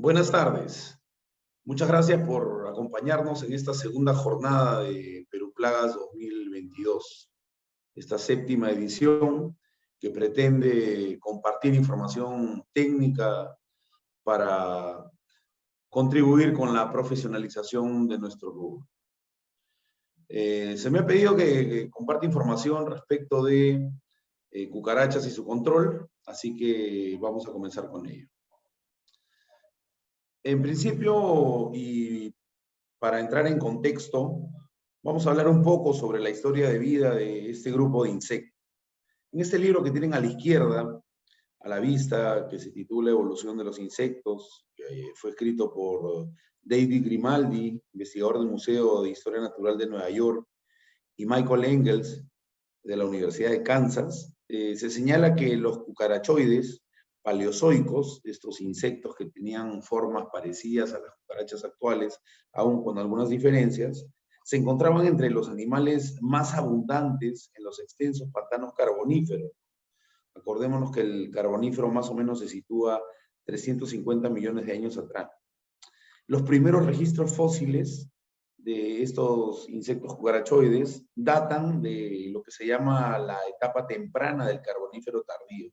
Buenas tardes. Muchas gracias por acompañarnos en esta segunda jornada de Perú Plagas 2022. Esta séptima edición que pretende compartir información técnica para contribuir con la profesionalización de nuestro rubro. Se me ha pedido que comparte información respecto de cucarachas y su control, así que vamos a comenzar con ello. En principio, y para entrar en contexto, vamos a hablar un poco sobre la historia de vida de este grupo de insectos. En este libro que tienen a la izquierda, a la vista, que se titula Evolución de los insectos, que fue escrito por David Grimaldi, investigador del Museo de Historia Natural de Nueva York, y Michael Engels, de la Universidad de Kansas, se señala que los cucarachoides paleozoicos, estos insectos que tenían formas parecidas a las cucarachas actuales, aún con algunas diferencias, se encontraban entre los animales más abundantes en los extensos pantanos carboníferos. Acordémonos que el carbonífero más o menos se sitúa 350 millones de años atrás. Los primeros registros fósiles de estos insectos cucarachoides datan de lo que se llama la etapa temprana del carbonífero tardío,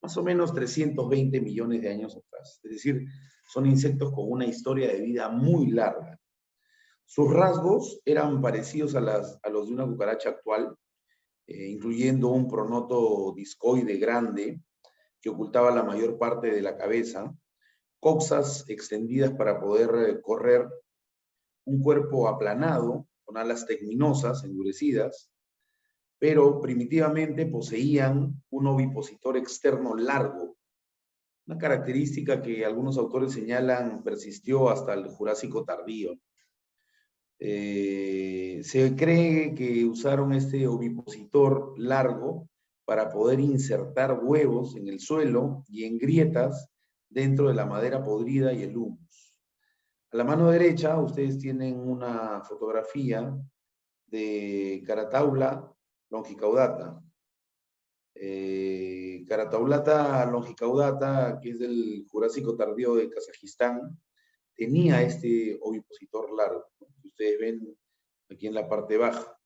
más o menos 320 millones de años atrás. Es decir, son insectos con una historia de vida muy larga. Sus rasgos eran parecidos a los de una cucaracha actual, incluyendo un pronoto discoide grande que ocultaba la mayor parte de la cabeza, coxas extendidas para poder correr, un cuerpo aplanado con alas tegminosas, endurecidas, pero primitivamente poseían un ovipositor externo largo, una característica que algunos autores señalan persistió hasta el Jurásico tardío. Se cree que usaron este ovipositor largo para poder insertar huevos en el suelo y en grietas dentro de la madera podrida y el humus. A la mano derecha ustedes tienen una fotografía de Carataula longicaudata. Carataulata longicaudata, que es del Jurásico tardío de Kazajistán, tenía este ovipositor largo, ¿no? Que ustedes ven aquí en la parte baja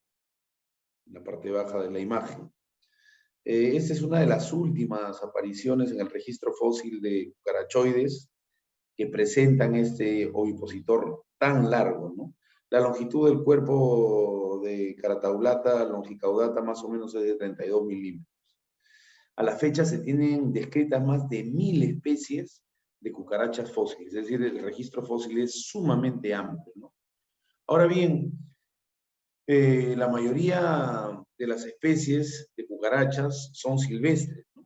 de la imagen. Esta es una de las últimas apariciones en el registro fósil de cucarachoides que presentan este ovipositor tan largo, ¿no? La longitud del cuerpo de Carataulata longicaudata más o menos es de 32 milímetros. A la fecha se tienen descritas más de 1000 especies de cucarachas fósiles, es decir, el registro fósil es sumamente amplio, ¿no? Ahora bien, la mayoría de las especies de cucarachas son silvestres, ¿no?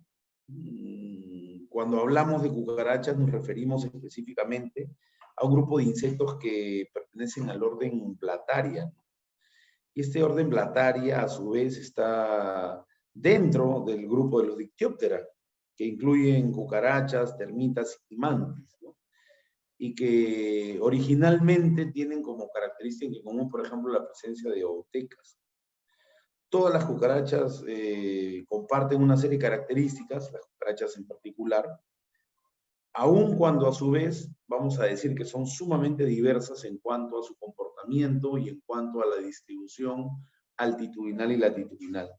Cuando hablamos de cucarachas nos referimos específicamente a un grupo de insectos que pertenecen al orden Blattaria, ¿no? Y este orden Blattaria a su vez está dentro del grupo de los Dictyoptera, que incluyen cucarachas, termitas y mantis, ¿no? Y que originalmente tienen como característica en común, por ejemplo, la presencia de ootecas. Todas las cucarachas comparten una serie de características, las cucarachas en particular, aun cuando a su vez vamos a decir que son sumamente diversas en cuanto a su comportamiento y en cuanto a la distribución altitudinal y latitudinal.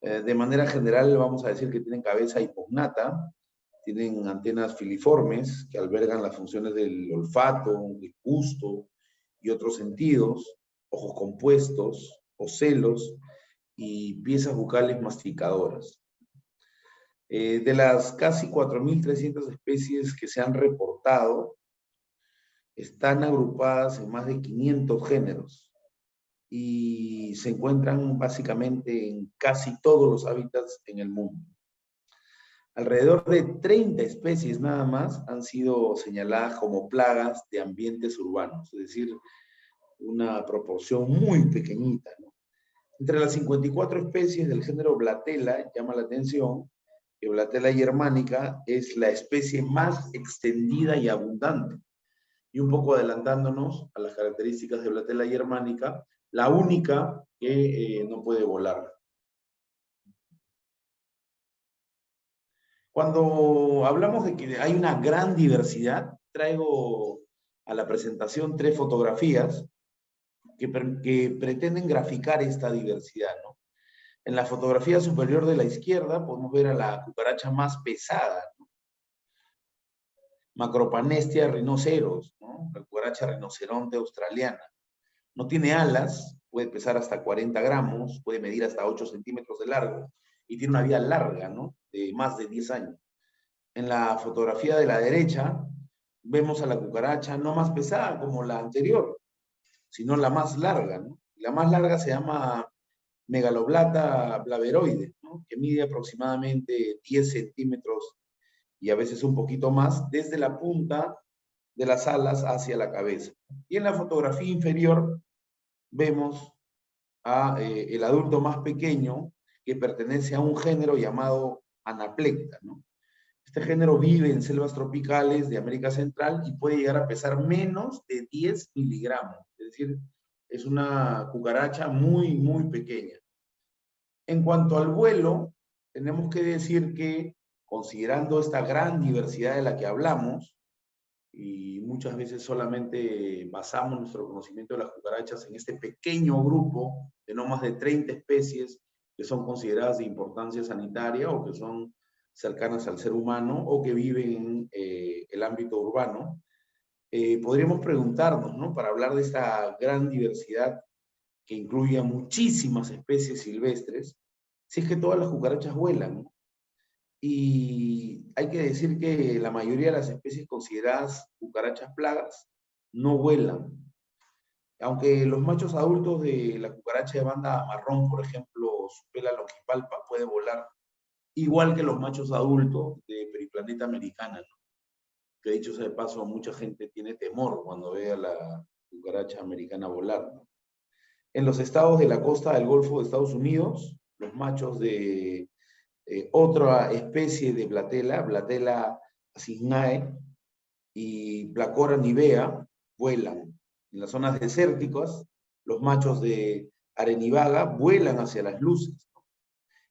De manera general vamos a decir que tienen cabeza hipognata, tienen antenas filiformes que albergan las funciones del olfato, del gusto y otros sentidos, ojos compuestos, ocelos y piezas bucales masticadoras. De las casi 4.300 especies que se han reportado, están agrupadas en más de 500 géneros y se encuentran básicamente en casi todos los hábitats en el mundo. Alrededor de 30 especies nada más han sido señaladas como plagas de ambientes urbanos, es decir, una proporción muy pequeñita, ¿no? Entre las 54 especies del género Blattella, llama la atención que Blattella germanica es la especie más extendida y abundante. Y un poco adelantándonos a las características de Blattella germanica, la única que no puede volar. Cuando hablamos de que hay una gran diversidad, traigo a la presentación 3 fotografías que pretenden graficar esta diversidad, ¿no? En la fotografía superior de la izquierda podemos ver a la cucaracha más pesada, ¿no? Macropanestia rhinoceros, ¿no? La cucaracha rinoceronte australiana. No tiene alas, puede pesar hasta 40 gramos, puede medir hasta 8 centímetros de largo y tiene una vida larga, ¿no? De más de 10 años. En la fotografía de la derecha vemos a la cucaracha no más pesada como la anterior, sino la más larga, ¿no? La más larga se llama Megaloblata blaveroide, ¿no? Que mide aproximadamente 10 centímetros y a veces un poquito más desde la punta de las alas hacia la cabeza. Y en la fotografía inferior vemos a el adulto más pequeño que pertenece a un género llamado Anaplecta, ¿no? Este género vive en selvas tropicales de América Central y puede llegar a pesar menos de 10 miligramos. Es decir, es una cucaracha muy, muy pequeña. En cuanto al vuelo, tenemos que decir que, considerando esta gran diversidad de la que hablamos, y muchas veces solamente basamos nuestro conocimiento de las cucarachas en este pequeño grupo de no más de 30 especies que son consideradas de importancia sanitaria o que son cercanas al ser humano o que viven en el ámbito urbano, podríamos preguntarnos, ¿no? Para hablar de esta gran diversidad que incluye a muchísimas especies silvestres, si es que todas las cucarachas vuelan, ¿no? Y hay que decir que la mayoría de las especies consideradas cucarachas plagas no vuelan. Aunque los machos adultos de la cucaracha de banda marrón, por ejemplo, su pela longipalpa puede volar, igual que los machos adultos de Periplaneta americana, ¿no? Que dicho sea de paso, mucha gente tiene temor cuando ve a la cucaracha americana volar, ¿no? En los estados de la costa del Golfo de Estados Unidos, los machos de otra especie de Blatela, Blatela cygnae y Placora nivea, vuelan. En las zonas desérticas, los machos de Arenivaga vuelan hacia las luces.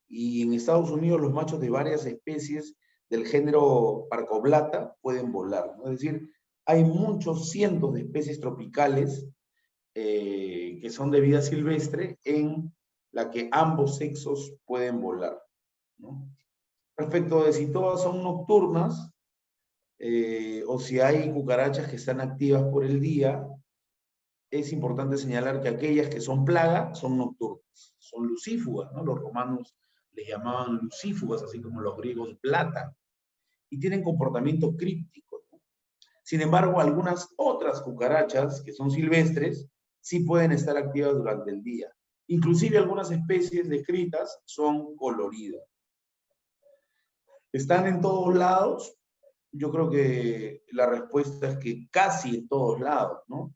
Y en Estados Unidos, los machos de varias especies del género Parcoblata pueden volar, ¿no? Es decir, hay muchos cientos de especies tropicales que son de vida silvestre en la que ambos sexos pueden volar, ¿no? Respecto de si todas son nocturnas o si hay cucarachas que están activas por el día, es importante señalar que aquellas que son plaga son nocturnas, son lucífugas, ¿no? Los romanos les llamaban lucífugas, así como los griegos plata, y tienen comportamiento críptico, ¿no? Sin embargo, algunas otras cucarachas que son silvestres sí pueden estar activas durante el día. Inclusive algunas especies descritas son coloridas. ¿Están en todos lados? Yo creo que la respuesta es que casi en todos lados, ¿no?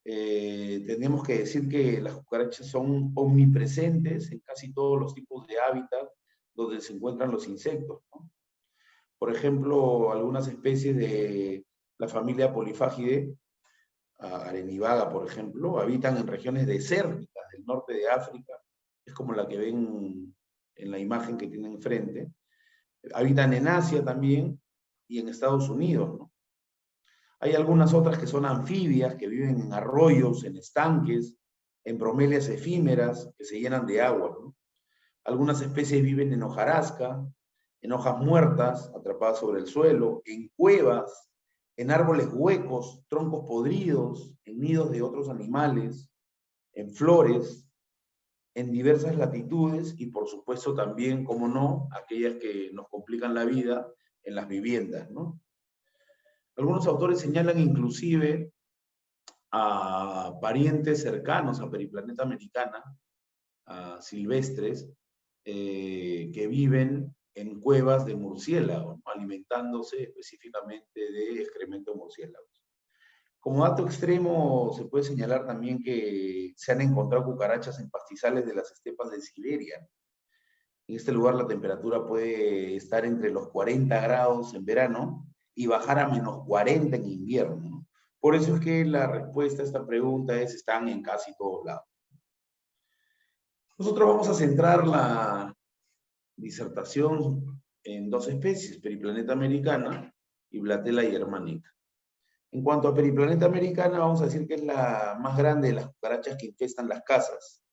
Tenemos que decir que las cucarachas son omnipresentes en casi todos los tipos de hábitat donde se encuentran los insectos, ¿no? Por ejemplo, algunas especies de la familia Polyphagidae, Arenivaga, por ejemplo, habitan en regiones desérticas del norte de África, es como la que ven en la imagen que tienen enfrente. Habitan en Asia también y en Estados Unidos, ¿no? Hay algunas otras que son anfibias, que viven en arroyos, en estanques, en bromelias efímeras que se llenan de agua, ¿no? Algunas especies viven en hojarasca, en hojas muertas, atrapadas sobre el suelo, en cuevas, en árboles huecos, troncos podridos, en nidos de otros animales, en flores, en diversas latitudes y por supuesto también, como no, aquellas que nos complican la vida en las viviendas, ¿no? Algunos autores señalan inclusive a parientes cercanos a Periplaneta americana, a silvestres, que viven en cuevas de murciélagos, ¿no? Alimentándose específicamente de excremento de murciélagos. Como dato extremo, se puede señalar también que se han encontrado cucarachas en pastizales de las estepas de Siberia. En este lugar la temperatura puede estar entre los 40 grados en verano y bajar a menos 40 en invierno, ¿no? Por eso es que la respuesta a esta pregunta es: están en casi todos lados. Nosotros vamos a centrar la disertación en dos especies, Periplaneta americana y Blatella germanica. En cuanto a Periplaneta americana, vamos a decir que es la más grande de las cucarachas que infestan las casas,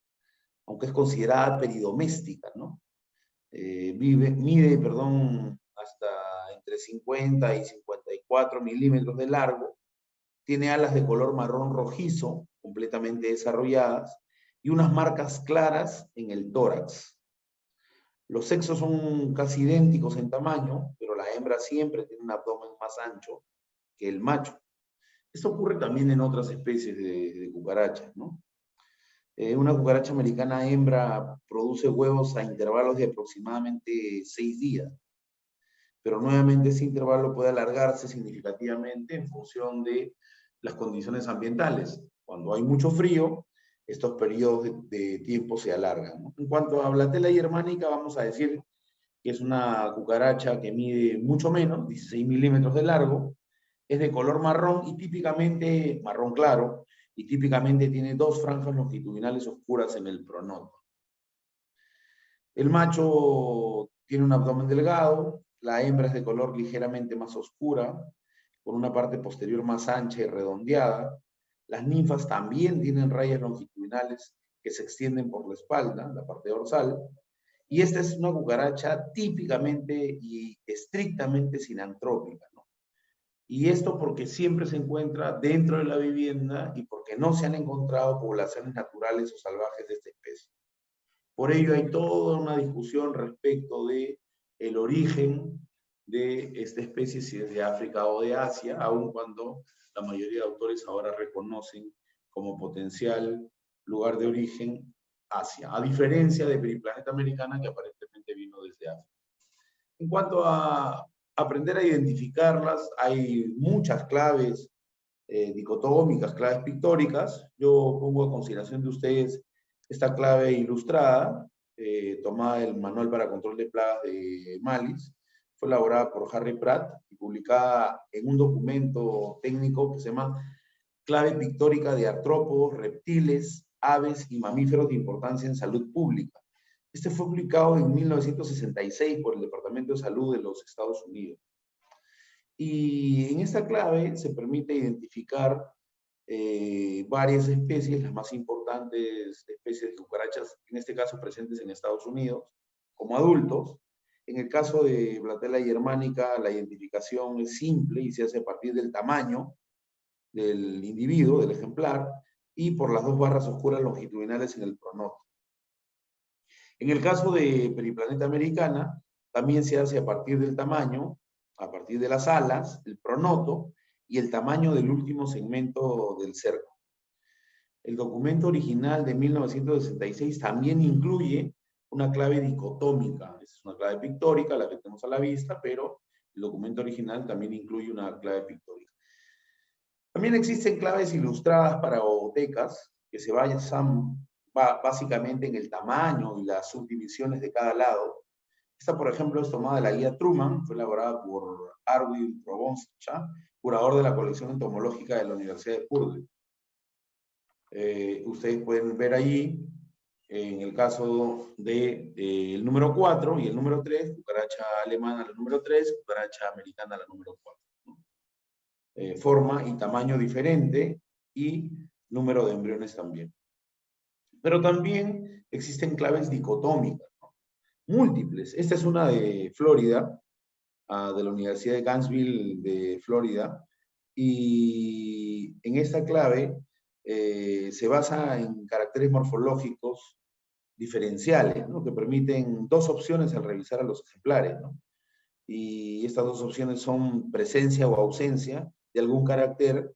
aunque es considerada peridoméstica, ¿no? Mide, hasta entre 50 y 54 milímetros de largo, tiene alas de color marrón rojizo, completamente desarrolladas, y unas marcas claras en el tórax. Los sexos son casi idénticos en tamaño, pero la hembra siempre tiene un abdomen más ancho que el macho. Esto ocurre también en otras especies de cucarachas, ¿no? Una cucaracha americana hembra produce huevos a intervalos de aproximadamente 6 días, pero nuevamente ese intervalo puede alargarse significativamente en función de las condiciones ambientales. Cuando hay mucho frío, estos periodos de tiempo se alargan, ¿no? En cuanto a Blatella germanica, vamos a decir que es una cucaracha que mide mucho menos, 16 milímetros de largo, es de color marrón y típicamente, marrón claro, y típicamente tiene dos franjas longitudinales oscuras en el pronoto. El macho tiene un abdomen delgado, la hembra es de color ligeramente más oscura, con una parte posterior más ancha y redondeada. Las ninfas también tienen rayas longitudinales que se extienden por la espalda, la parte dorsal, y esta es una cucaracha típicamente y estrictamente sinantrópica, ¿no? Y esto porque siempre se encuentra dentro de la vivienda y porque no se han encontrado poblaciones naturales o salvajes de esta especie. Por ello hay toda una discusión respecto de el origen de esta especie, si es de África o de Asia, aun cuando la mayoría de autores ahora reconocen como potencial lugar de origen Asia, a diferencia de Periplaneta americana que aparentemente vino desde África. En cuanto a aprender a identificarlas, hay muchas claves dicotómicas, claves pictóricas. Yo pongo a consideración de ustedes esta clave ilustrada, tomada del Manual para Control de Plagas de Malis. Fue elaborada por Harry Pratt y publicada en un documento técnico que se llama Clave pictórica de artrópodos, reptiles, aves y mamíferos de importancia en salud pública. Este fue publicado en 1966 por el Departamento de Salud de los Estados Unidos. Y en esta clave se permite identificar varias especies, las más importantes especies de cucarachas, en este caso presentes en Estados Unidos, como adultos. En el caso de Blatella germanica, la identificación es simple y se hace a partir del tamaño del individuo, del ejemplar, y por las dos barras oscuras longitudinales en el pronoto. En el caso de Periplaneta americana, también se hace a partir del tamaño, a partir de las alas, el pronoto y el tamaño del último segmento del cerco. El documento original de 1966 también incluye una clave dicotómica. Es una clave pictórica, la que tenemos a la vista, pero el documento original también incluye una clave pictórica. También existen claves ilustradas para ovotecas que se basan básicamente en el tamaño y las subdivisiones de cada lado. Esta, por ejemplo, es tomada de la guía Truman, fue elaborada por Arwin Probonscha, curador de la colección entomológica de la Universidad de Purdue. Ustedes pueden ver allí, en el caso del número 4 y el número 3, cucaracha alemana la número 3, cucaracha americana la número 4. Forma y tamaño diferente y número de embriones también. Pero también existen claves dicotómicas, ¿no? Múltiples. Esta es una de Florida, de la Universidad de Gainesville de Florida, y en esta clave se basa en caracteres morfológicos diferenciales, ¿no? Que permiten dos opciones al revisar a los ejemplares, ¿no? Y estas dos opciones son presencia o ausencia de algún carácter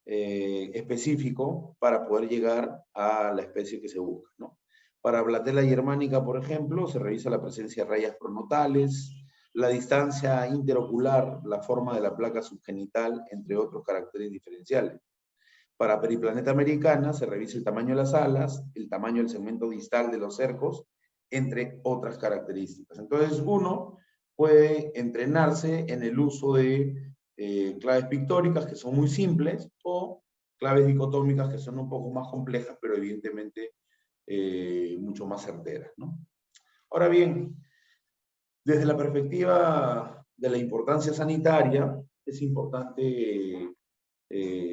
específico para poder llegar a la especie que se busca, ¿no? Para Blatella germanica, por ejemplo, se revisa la presencia de rayas pronotales, la distancia interocular, la forma de la placa subgenital, entre otros caracteres diferenciales. Para Periplaneta americana se revisa el tamaño de las alas, el tamaño del segmento distal de los cercos, entre otras características. Entonces uno puede entrenarse en el uso de claves pictóricas que son muy simples o claves dicotómicas que son un poco más complejas, pero evidentemente mucho más certeras, ¿no? Ahora bien, Desde la perspectiva de la importancia sanitaria, es importante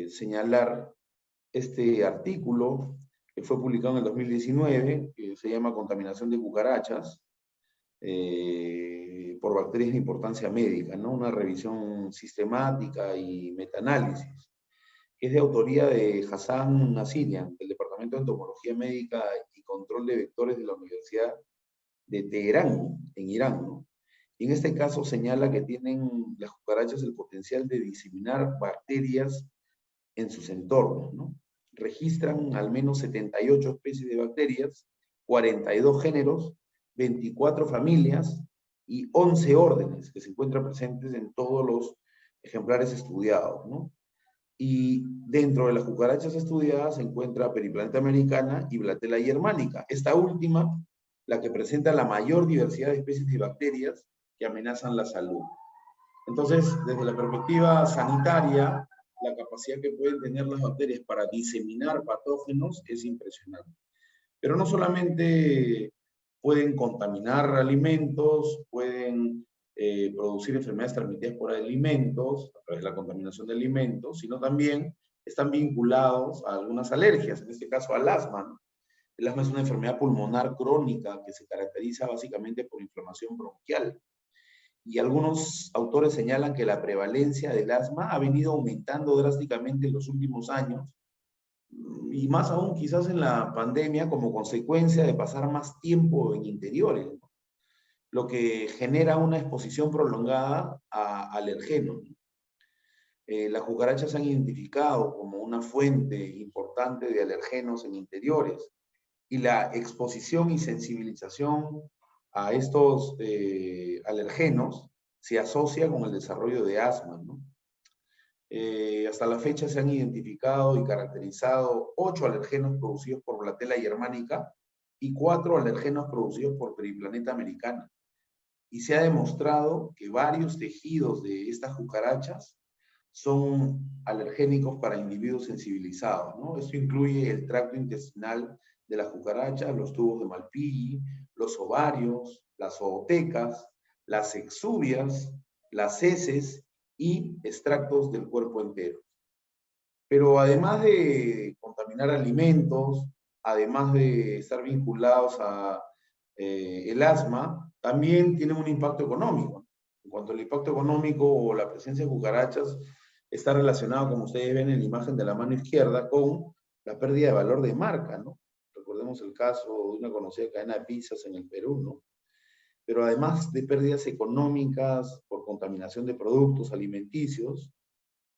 señalar este artículo que fue publicado en el 2019, que se llama Contaminación de cucarachas por bacterias de importancia médica, ¿no? Una revisión sistemática y metaanálisis, que es de autoría de Hassan Nassirian, del Departamento de Entomología Médica y Control de Vectores de la Universidad de Teherán, en Irán, ¿no? Y en este caso señala que tienen las cucarachas el potencial de diseminar bacterias en sus entornos, ¿no? Registran al menos 78 especies de bacterias, 42 géneros, 24 familias y 11 órdenes que se encuentran presentes en todos los ejemplares estudiados, ¿no? Y dentro de las cucarachas estudiadas se encuentra Periplaneta americana y Blatella germanica. Esta última, la que presenta la mayor diversidad de especies de bacterias que amenazan la salud. Entonces, desde la perspectiva sanitaria, la capacidad que pueden tener las bacterias para diseminar patógenos es impresionante. Pero no solamente pueden contaminar alimentos, pueden producir enfermedades transmitidas por alimentos, a través de la contaminación de alimentos, sino también están vinculados a algunas alergias, en este caso al asma, ¿no? El asma es una enfermedad pulmonar crónica que se caracteriza básicamente por inflamación bronquial. Y algunos autores señalan que la prevalencia del asma ha venido aumentando drásticamente en los últimos años, y más aún quizás en la pandemia como consecuencia de pasar más tiempo en interiores, ¿no? Lo que genera una exposición prolongada a alergenos. Las cucarachas se han identificado como una fuente importante de alergenos en interiores, y la exposición y sensibilización a estos alergenos se asocia con el desarrollo de asma, ¿no? Hasta la fecha se han identificado y caracterizado 8 alergenos producidos por Blatella germanica y 4 alergenos producidos por Periplaneta americana. Y se ha demostrado que varios tejidos de estas cucarachas son alergénicos para individuos sensibilizados, ¿no? Esto incluye el tracto intestinal de las cucarachas, los tubos de Malpighi, los ovarios, las zootecas, las exuvias, las heces y extractos del cuerpo entero. Pero además de contaminar alimentos, además de estar vinculados a el asma, también tienen un impacto económico. En cuanto al impacto económico o la presencia de cucarachas, está relacionado, como ustedes ven en la imagen de la mano izquierda, con la pérdida de valor de marca, ¿no? Recordemos el caso de una conocida cadena de pizzas en el Perú, ¿no? Pero además de pérdidas económicas por contaminación de productos alimenticios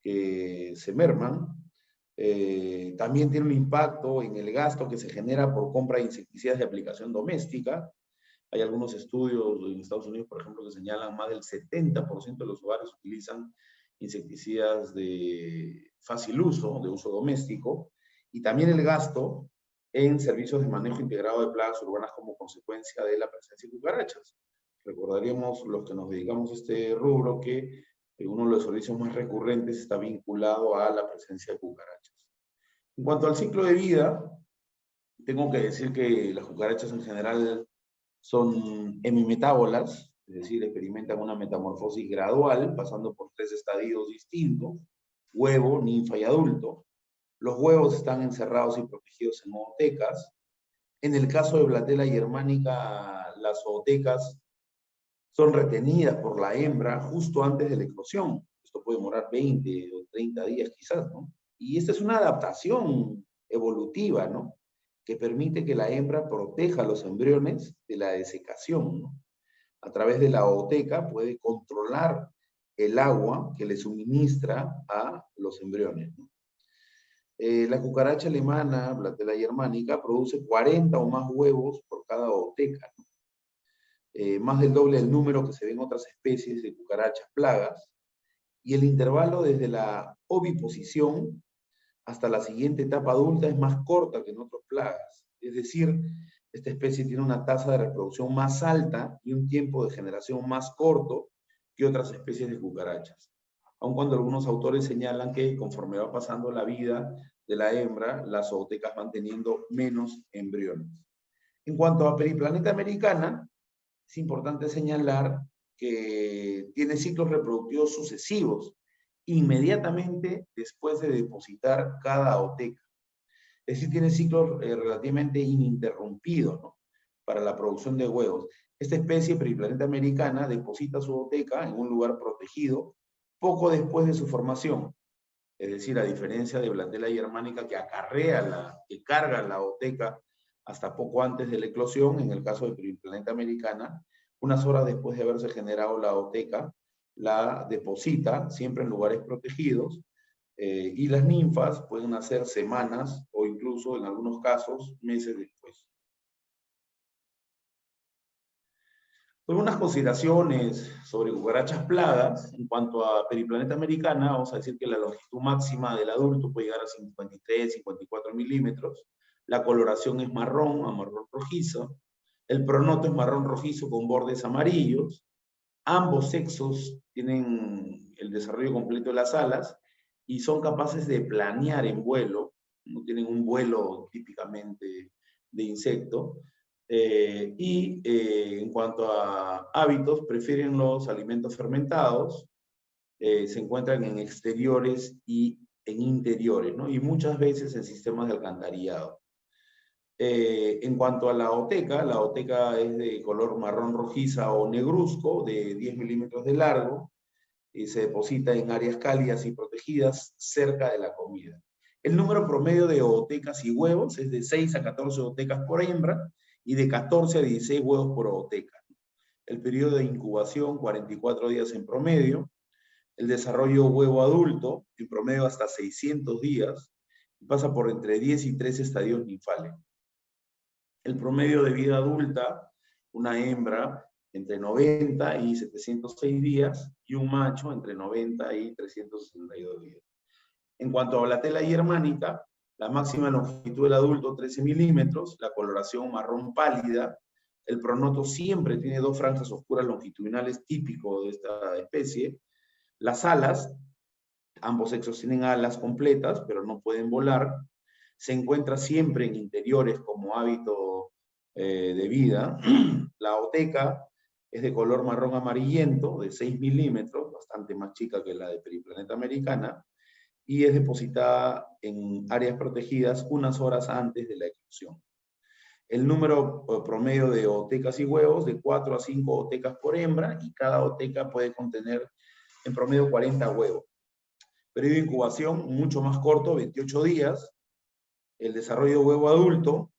que se merman, también tiene un impacto en el gasto que se genera por compra de insecticidas de aplicación doméstica. Hay algunos estudios en Estados Unidos, por ejemplo, que señalan más del 70% de los hogares utilizan insecticidas de fácil uso, de uso doméstico, y también el gasto en servicios de manejo integrado de plagas urbanas como consecuencia de la presencia de cucarachas. Recordaríamos los que nos dedicamos a este rubro que uno de los servicios más recurrentes está vinculado a la presencia de cucarachas. En cuanto al ciclo de vida, tengo que decir que las cucarachas en general son hemimetábolas, es decir, experimentan una metamorfosis gradual, pasando por 3 estadios distintos: huevo, ninfa y adulto. Los huevos están encerrados y protegidos en ootecas. En el caso de Blatella germanica, las ootecas son retenidas por la hembra justo antes de la eclosión. Esto puede demorar 20 o 30 días quizás, ¿no? Y esta es una adaptación evolutiva, ¿no? Que permite que la hembra proteja a los embriones de la desecación, ¿no? A través de la ooteca puede controlar el agua que le suministra a los embriones, ¿no? La cucaracha alemana, Blatella germanica, produce 40 o más huevos por cada ooteca, ¿no? Más del doble del número que se ven en otras especies de cucarachas plagas, y el intervalo desde la oviposición hasta la siguiente etapa adulta es más corta que en otras plagas. Es decir, esta especie tiene una tasa de reproducción más alta y un tiempo de generación más corto que otras especies de cucarachas. Aun cuando algunos autores señalan que conforme va pasando la vida de la hembra, las zootecas van teniendo menos embriones. En cuanto a Periplaneta americana, es importante señalar que tiene ciclos reproductivos sucesivos inmediatamente después de depositar cada ooteca. Es decir, tiene ciclos relativamente ininterrumpidos, ¿no?, para la producción de huevos. Esta especie Periplaneta americana deposita su ooteca en un lugar protegido poco después de su formación. Es decir, a diferencia de Blandella germanica, que carga la ooteca hasta poco antes de la eclosión, en el caso de Periplaneta americana, unas horas después de haberse generado la ooteca, la deposita siempre en lugares protegidos, y las ninfas pueden nacer semanas o incluso, en algunos casos, meses después. Algunas consideraciones sobre cucarachas plagas. En cuanto a Periplaneta americana, vamos a decir que la longitud máxima del adulto puede llegar a 53, 54 milímetros. La coloración es marrón a marrón rojizo. El pronoto es marrón rojizo con bordes amarillos. Ambos sexos tienen el desarrollo completo de las alas y son capaces de planear en vuelo. No tienen un vuelo típicamente de insecto. En cuanto a hábitos, prefieren los alimentos fermentados, se encuentran en exteriores y en interiores, ¿no?, y muchas veces en sistemas de alcantarillado. En cuanto a la ooteca es de color marrón rojiza o negruzco, de 10 milímetros de largo, y se deposita en áreas cálidas y protegidas cerca de la comida. El número promedio de ootecas y huevos es de 6 a 14 ootecas por hembra, y de 14 a 16 huevos por ooteca. El periodo de incubación, 44 días en promedio. El desarrollo huevo adulto, en promedio hasta 600 días, y pasa por entre 10 y 13 estadios ninfales. El promedio de vida adulta, una hembra entre 90 y 706 días, y un macho entre 90 y 362 días. En cuanto a Blandella germanica, la máxima longitud del adulto 13 milímetros, la coloración marrón pálida, el pronoto siempre tiene 2 franjas oscuras longitudinales típico de esta especie. Las alas, ambos sexos tienen alas completas, pero no pueden volar. Se encuentra siempre en interiores como hábito de vida. La ooteca es de color marrón amarillento, de 6 milímetros, bastante más chica que la de Periplaneta americana, y es depositada en áreas protegidas unas horas antes de la eclosión. El número promedio de ootecas y huevos, de 4 a 5 ootecas por hembra, y cada ooteca puede contener en promedio 40 huevos. Periodo de incubación mucho más corto, 28 días. El desarrollo de huevo adulto,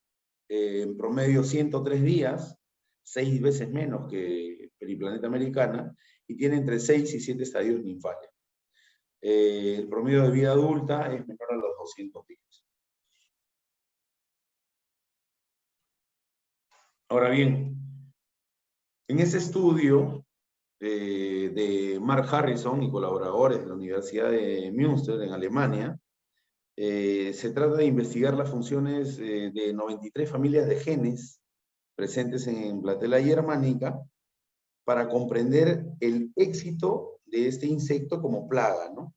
en promedio 103 días, 6 veces menos que Periplaneta americana, y tiene entre 6 y 7 estadios ninfales. El promedio de vida adulta es menor a los 200 días. Ahora bien, en ese estudio de Mark Harrison y colaboradores de la Universidad de Münster en Alemania, se trata de investigar las funciones de 93 familias de genes presentes en Blandella germanica para comprender el éxito de este insecto como plaga, ¿no?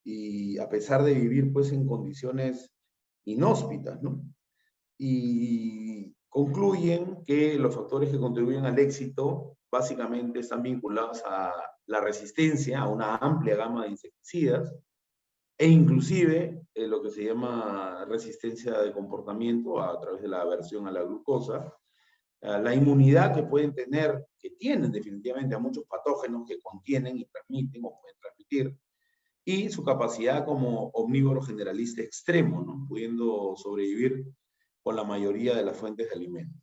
Y a pesar de vivir pues en condiciones inhóspitas, ¿no? Y concluyen que los factores que contribuyen al éxito básicamente están vinculados a la resistencia a una amplia gama de insecticidas, e inclusive lo que se llama resistencia de comportamiento a través de la aversión a la glucosa, la inmunidad que pueden tener, que tienen definitivamente a muchos patógenos que contienen y transmiten o pueden transmitir, y su capacidad como omnívoro generalista extremo, ¿no?, pudiendo sobrevivir con la mayoría de las fuentes de alimentos.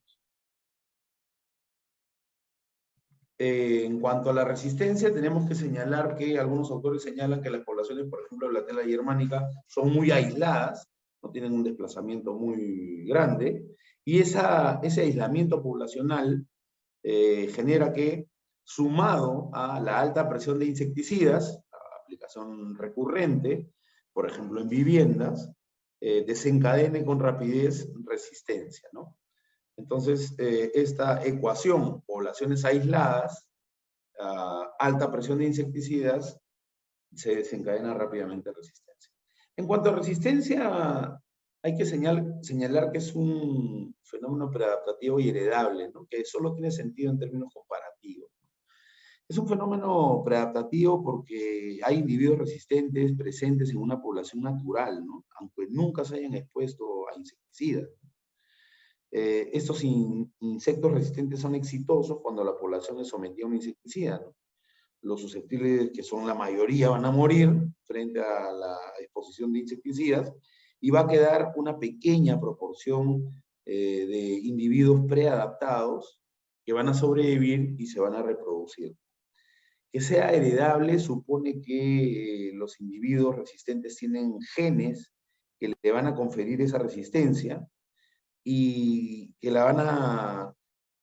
En cuanto a la resistencia, tenemos que señalar que algunos autores señalan que las poblaciones, por ejemplo, de Blandella germanica, son muy aisladas, no tienen un desplazamiento muy grande, y ese aislamiento poblacional genera que, sumado a la alta presión de insecticidas, la aplicación recurrente, por ejemplo en viviendas, desencadene con rapidez resistencia, ¿no? Entonces, esta ecuación, poblaciones aisladas, alta presión de insecticidas, se desencadena rápidamente resistencia. En cuanto a resistencia Hay que señalar que es un fenómeno preadaptativo y heredable, ¿no? Que solo tiene sentido en términos comparativos. Es un fenómeno preadaptativo porque hay individuos resistentes presentes en una población natural, ¿no? Aunque nunca se hayan expuesto a insecticidas. Estos insectos resistentes son exitosos cuando la población es sometida a un insecticida, ¿no? Los susceptibles, que son la mayoría, van a morir frente a la exposición de insecticidas y va a quedar una pequeña proporción de individuos preadaptados que van a sobrevivir y se van a reproducir. Que sea heredable supone que los individuos resistentes tienen genes que le van a conferir esa resistencia y que la van a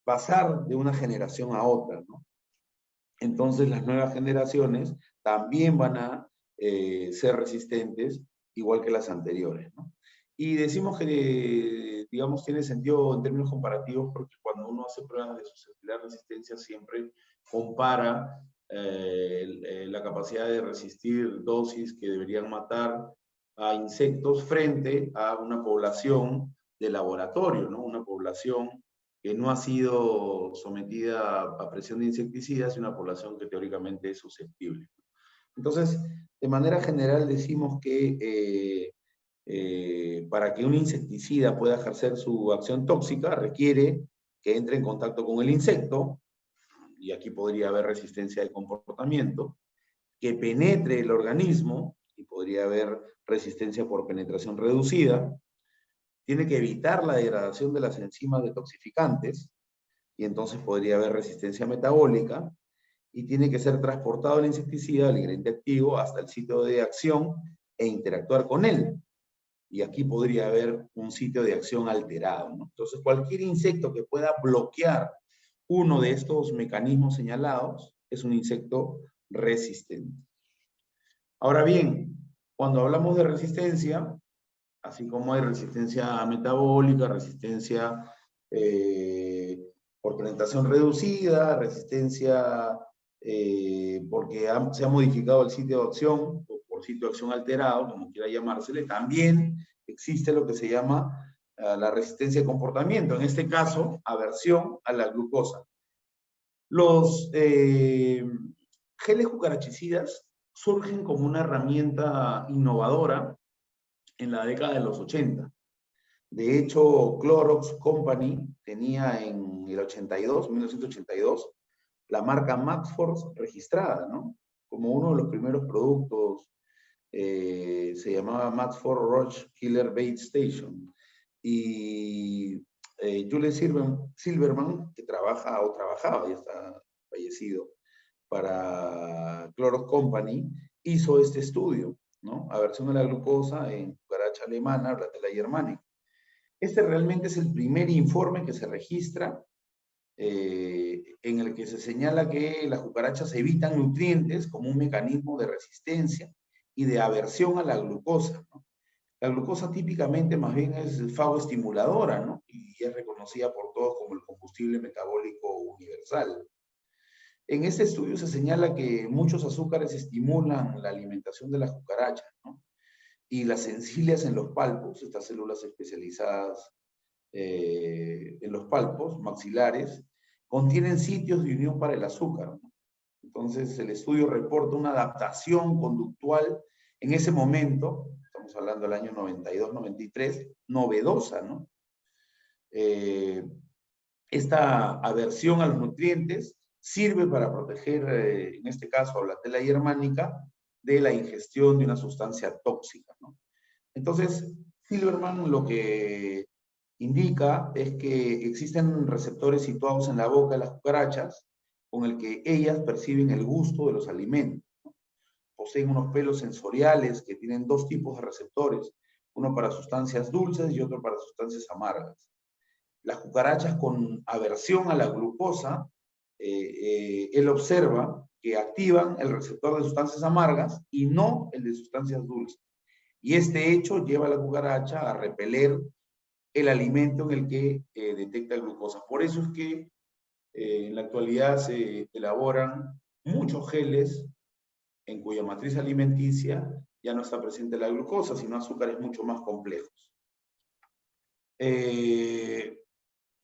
pasar de una generación a otra, ¿no? Entonces las nuevas generaciones también van a ser resistentes, igual que las anteriores, ¿no? Y decimos que, digamos, tiene sentido en términos comparativos porque cuando uno hace pruebas de susceptibilidad a resistencia siempre compara la capacidad de resistir dosis que deberían matar a insectos frente a una población de laboratorio, ¿no? Una población que no ha sido sometida a presión de insecticidas y una población que teóricamente es susceptible. Entonces, de manera general decimos que para que un insecticida pueda ejercer su acción tóxica requiere que entre en contacto con el insecto, y aquí podría haber resistencia de comportamiento, que penetre el organismo, y podría haber resistencia por penetración reducida, tiene que evitar la degradación de las enzimas detoxificantes, y entonces podría haber resistencia metabólica, y tiene que ser transportado el insecticida, el ingrediente activo, hasta el sitio de acción e interactuar con él. Y aquí podría haber un sitio de acción alterado, ¿no? Entonces, cualquier insecto que pueda bloquear uno de estos mecanismos señalados es un insecto resistente. Ahora bien, cuando hablamos de resistencia, así como hay resistencia metabólica, resistencia por penetración reducida, resistencia porque se ha modificado el sitio de acción, o por sitio de acción alterado, como quiera llamársele, también existe lo que se llama la resistencia de comportamiento, en este caso, aversión a la glucosa. Los geles cucarachicidas surgen como una herramienta innovadora en la década de los 80. De hecho, Clorox Company tenía en el 82, 1982, la marca Maxforce registrada, ¿no? Como uno de los primeros productos, se llamaba Maxforce Roach Killer Bait Station. Y Julian Silverman, que trabajaba, ya está fallecido, para Clorox Company, hizo este estudio, ¿no? Aversión a la glucosa en cucaracha alemana, Blatella germanica. Este realmente es el primer informe que se registra en el que se señala que las cucarachas evitan nutrientes como un mecanismo de resistencia y de aversión a la glucosa, ¿no? La glucosa típicamente más bien es fagoestimuladora, ¿no? Y es reconocida por todos como el combustible metabólico universal. En este estudio se señala que muchos azúcares estimulan la alimentación de las cucarachas, ¿no? Y las encilias en los palpos, estas células especializadas en los palpos maxilares, contienen sitios de unión para el azúcar, ¿no? Entonces el estudio reporta una adaptación conductual en ese momento, estamos hablando del año 92-93, novedosa, ¿no? Esta aversión a los nutrientes sirve para proteger, en este caso, a la tela germánica de la ingestión de una sustancia tóxica, ¿no? Entonces, Silverman lo que indica es que existen receptores situados en la boca de las cucarachas con el que ellas perciben el gusto de los alimentos, ¿no? Poseen unos pelos sensoriales que tienen dos tipos de receptores, uno para sustancias dulces y otro para sustancias amargas. Las cucarachas con aversión a la glucosa, él observa que activan el receptor de sustancias amargas y no el de sustancias dulces. Y este hecho lleva a la cucaracha a repeler el alimento en el que detecta glucosa. Por eso es que en la actualidad se elaboran muchos geles en cuya matriz alimenticia ya no está presente la glucosa, sino azúcares mucho más complejos. Eh,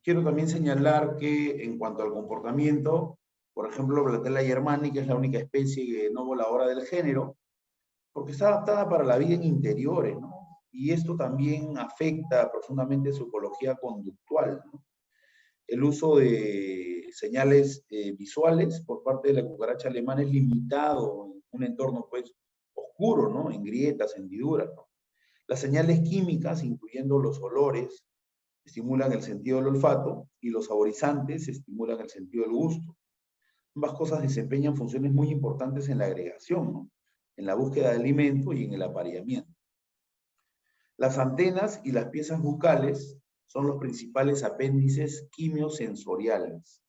Quiero también señalar que en cuanto al comportamiento, por ejemplo, Blatella germanica es la única especie no voladora del género, porque está adaptada para la vida en interiores, ¿no? Y esto también afecta profundamente su ecología conductual, ¿no? El uso de señales visuales por parte de la cucaracha alemana es limitado en un entorno, pues, oscuro, ¿no? En grietas, hendiduras, ¿no? Las señales químicas, incluyendo los olores, estimulan el sentido del olfato y los saborizantes estimulan el sentido del gusto. Ambas cosas desempeñan funciones muy importantes en la agregación, ¿no? En la búsqueda de alimento y en el apareamiento. Las antenas y las piezas bucales son los principales apéndices quimiosensoriales.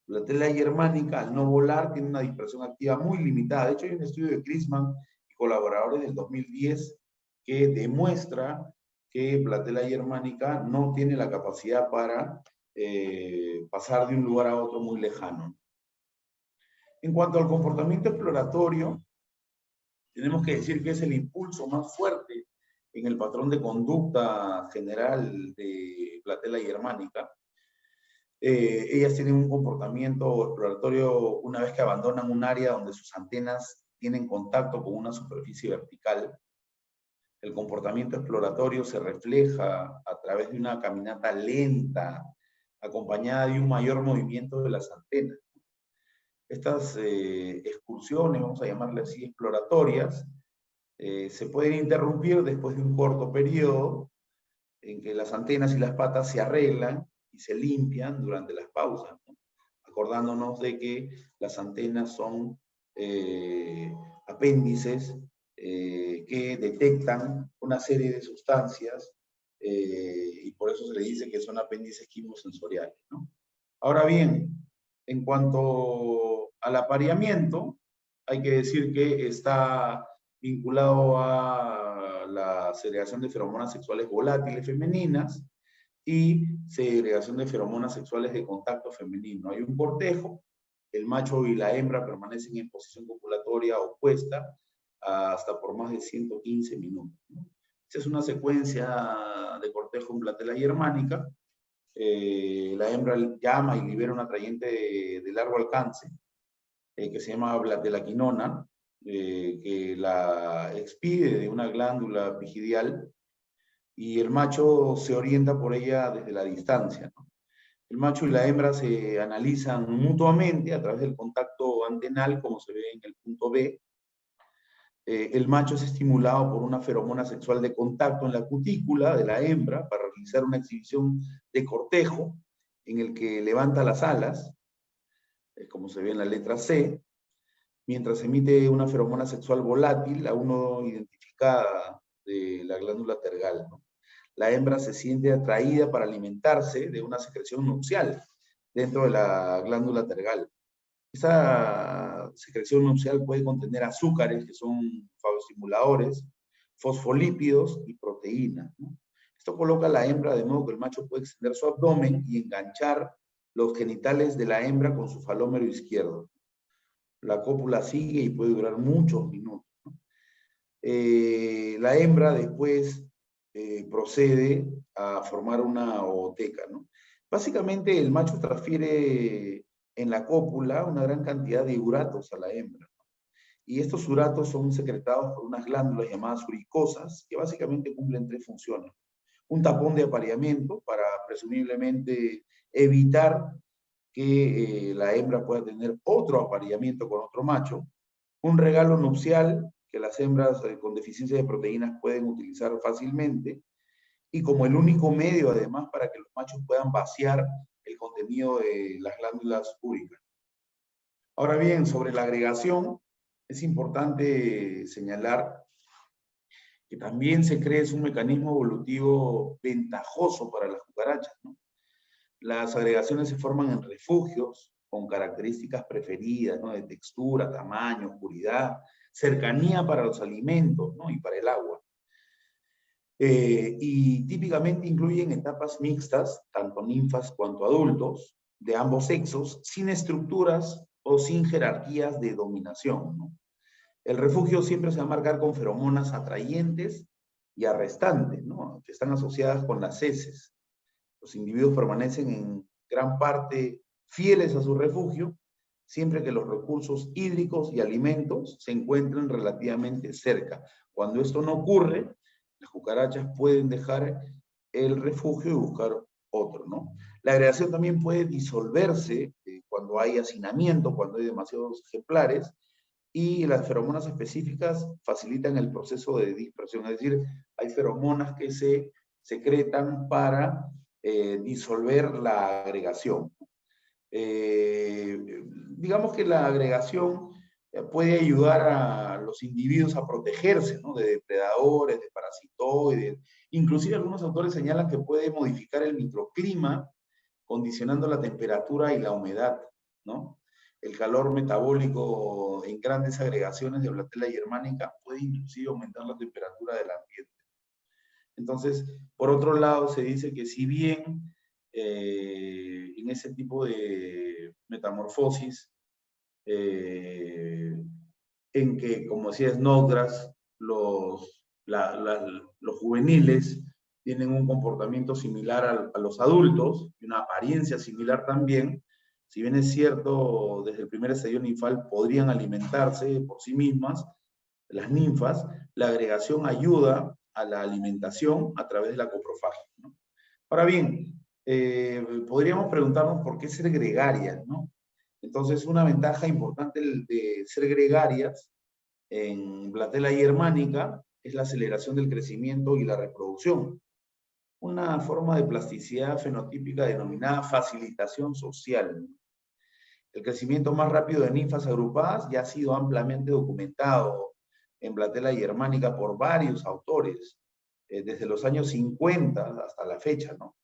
La tela germánica, al no volar, tiene una dispersión activa muy limitada. De hecho, hay un estudio de Chrisman y colaboradores del 2010 que demuestra que Platela germanica no tiene la capacidad para pasar de un lugar a otro muy lejano. En cuanto al comportamiento exploratorio, tenemos que decir que es el impulso más fuerte en el patrón de conducta general de Platela germanica. Ellas tienen un comportamiento exploratorio una vez que abandonan un área donde sus antenas tienen contacto con una superficie vertical. El comportamiento exploratorio se refleja a través de una caminata lenta, acompañada de un mayor movimiento de las antenas. Estas excursiones, vamos a llamarle así, exploratorias, se pueden interrumpir después de un corto periodo en que las antenas y las patas se arreglan y se limpian durante las pausas, ¿no? Acordándonos de que las antenas son apéndices que detectan una serie de sustancias y por eso se le dice que son apéndices quimosensoriales, ¿no? Ahora bien, en cuanto al apareamiento, hay que decir que está vinculado a la segregación de feromonas sexuales volátiles femeninas y segregación de feromonas sexuales de contacto femenino. Hay un cortejo, el macho y la hembra permanecen en posición copulatoria opuesta hasta por más de 115 minutos, ¿no? Esta es una secuencia de cortejo en Platela germanica. La hembra llama y libera un atrayente de largo alcance que se llama blatelaquinona, que la expide de una glándula pigidial y el macho se orienta por ella desde la distancia, ¿no? El macho y la hembra se analizan mutuamente a través del contacto antenal, como se ve en el punto B. El macho es estimulado por una feromona sexual de contacto en la cutícula de la hembra para realizar una exhibición de cortejo en el que levanta las alas, como se ve en la letra C, mientras emite una feromona sexual volátil, aún no identificada de la glándula tergal, ¿no? La hembra se siente atraída para alimentarse de una secreción nupcial dentro de la glándula tergal. Esa secreción nupcial puede contener azúcares, que son fagoestimuladores, fosfolípidos y proteínas, ¿no? Esto coloca a la hembra de modo que el macho puede extender su abdomen y enganchar los genitales de la hembra con su falómero izquierdo. La cópula sigue y puede durar muchos minutos, ¿no? La hembra después procede a formar una ooteca, ¿no? Básicamente el macho transfiere en la cópula una gran cantidad de uratos a la hembra, ¿no? Y estos uratos son secretados por unas glándulas llamadas uricosas que básicamente cumplen tres funciones. Un tapón de apareamiento para presumiblemente evitar que la hembra pueda tener otro apareamiento con otro macho, un regalo nupcial que las hembras con deficiencia de proteínas pueden utilizar fácilmente, y como el único medio además para que los machos puedan vaciar el contenido de las glándulas úricas. Ahora bien, sobre la agregación, es importante señalar que también se cree es un mecanismo evolutivo ventajoso para las cucarachas, ¿no? Las agregaciones se forman en refugios con características preferidas, ¿no? De textura, tamaño, oscuridad, cercanía para los alimentos, ¿no? Y para el agua. Y típicamente incluyen etapas mixtas, tanto ninfas cuanto adultos, de ambos sexos, sin estructuras o sin jerarquías de dominación, ¿no? El refugio siempre se va a marcar con feromonas atrayentes y arrestantes, ¿no? Que están asociadas con las heces. Los individuos permanecen en gran parte fieles a su refugio, siempre que los recursos hídricos y alimentos se encuentren relativamente cerca. Cuando esto no ocurre, las cucarachas pueden dejar el refugio y buscar otro, ¿no? La agregación también puede disolverse cuando hay hacinamiento, cuando hay demasiados ejemplares, y las feromonas específicas facilitan el proceso de dispersión, es decir, hay feromonas que se secretan para disolver la agregación. Digamos que la agregación puede ayudar a los individuos a protegerse, ¿no?, de depredadores, de parasitoides. Inclusive algunos autores señalan que puede modificar el microclima, condicionando la temperatura y la humedad, ¿no? El calor metabólico en grandes agregaciones de Blatella germanica puede inclusive aumentar la temperatura del ambiente. Entonces, por otro lado, se dice que si bien en ese tipo de metamorfosis, en que, como decía Snodgrass, los juveniles tienen un comportamiento similar a los adultos, y una apariencia similar también, si bien es cierto, desde el primer estadio ninfal podrían alimentarse por sí mismas, las ninfas, la agregación ayuda a la alimentación a través de la coprofagia, ¿no? Ahora bien, podríamos preguntarnos por qué ser gregarias, ¿no? Entonces, una ventaja importante de ser gregarias en Blatella germanica es la aceleración del crecimiento y la reproducción. Una forma de plasticidad fenotípica denominada facilitación social. El crecimiento más rápido de ninfas agrupadas ya ha sido ampliamente documentado en Blatella germanica por varios autores, desde los años 50 hasta la fecha, ¿no?